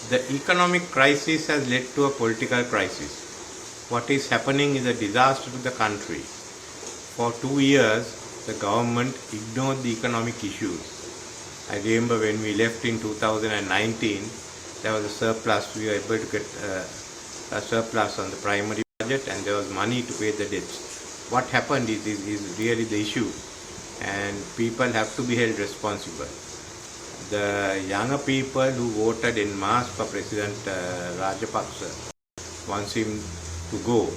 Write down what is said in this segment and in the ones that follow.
The economic crisis has led to a political crisis. What is happening is a disaster to the country. For 2 years, the government ignored the economic issues. I remember when we left in 2019, there was a surplus. We were able to get a surplus on the primary budget, and there was money to pay the debts. What happened is really the issue, and people have to be held responsible. The younger people who voted en masse for President Rajapaksa wants him to go.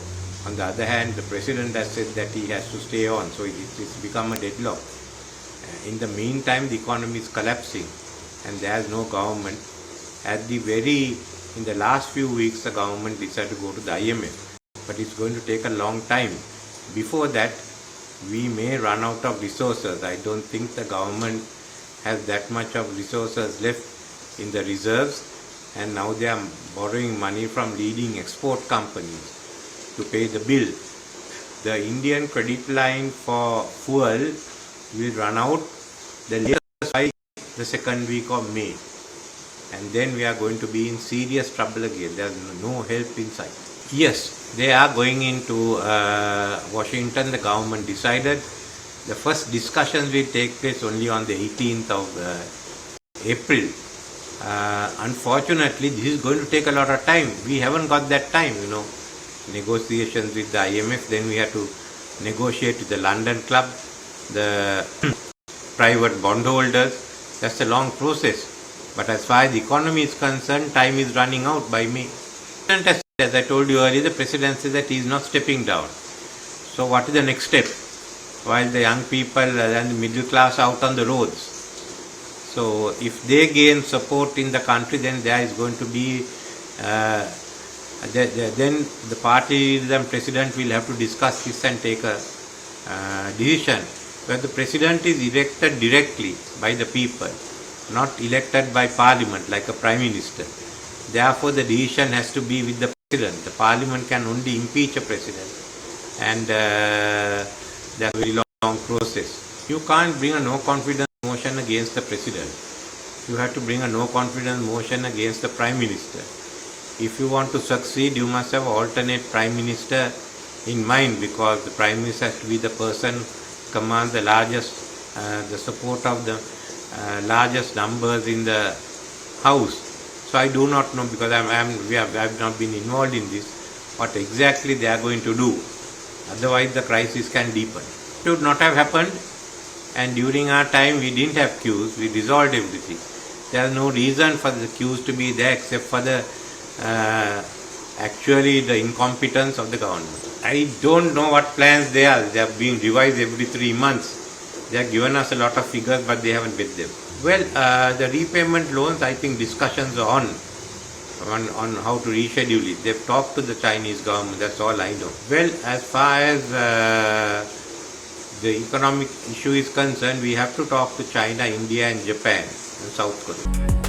On the other hand, the President has said that he has to stay on, so it's become a deadlock. In the meantime, the economy is collapsing and there is no government. In the last few weeks, the government decided to go to the IMF, but it's going to take a long time. Before that, we may run out of resources. I don't think the government has that much of resources left in the reserves, and now they are borrowing money from leading export companies to pay the bill. The Indian credit line for fuel will run out the latest by the second week of May, and then we are going to be in serious trouble again. There is no help in sight. Yes, they are going into Washington. The government decided the first discussions will take place only on the 18th of April. Unfortunately, this is going to take a lot of time. We haven't got that time, Negotiations with the IMF, then we have to negotiate with the London Club, the private bondholders. That's a long process. But as far as the economy is concerned, time is running out by May. As I told you earlier, the President says that he is not stepping down. So what is the next step? While the young people and the middle class out on the roads. So if they gain support in the country, then there is going to be, then the party and President will have to discuss this and take a decision. But the President is elected directly by the people, not elected by Parliament like a Prime Minister. Therefore, the decision has to be with the President. The Parliament can only impeach a President, and that's a very long process. You can't bring a no confidence motion against the President. You have to bring a no confidence motion against the Prime Minister. If you want to succeed, you must have alternate Prime Minister in mind, because the Prime Minister has to be the person who commands the largest, the support of the largest numbers in the House. So I do not know, because I have not been involved in this, what exactly they are going to do. Otherwise the crisis can deepen. It would not have happened, and during our time we didn't have queues, we resolved everything. There is no reason for the queues to be there except for the actually the incompetence of the government. I don't know what plans they are being revised every 3 months. They have given us a lot of figures, but they haven't met them. Well, the repayment loans, I think discussions are on how to reschedule it. They've talked to the Chinese government, that's all I know. Well, as far as the economic issue is concerned, we have to talk to China, India and Japan and South Korea.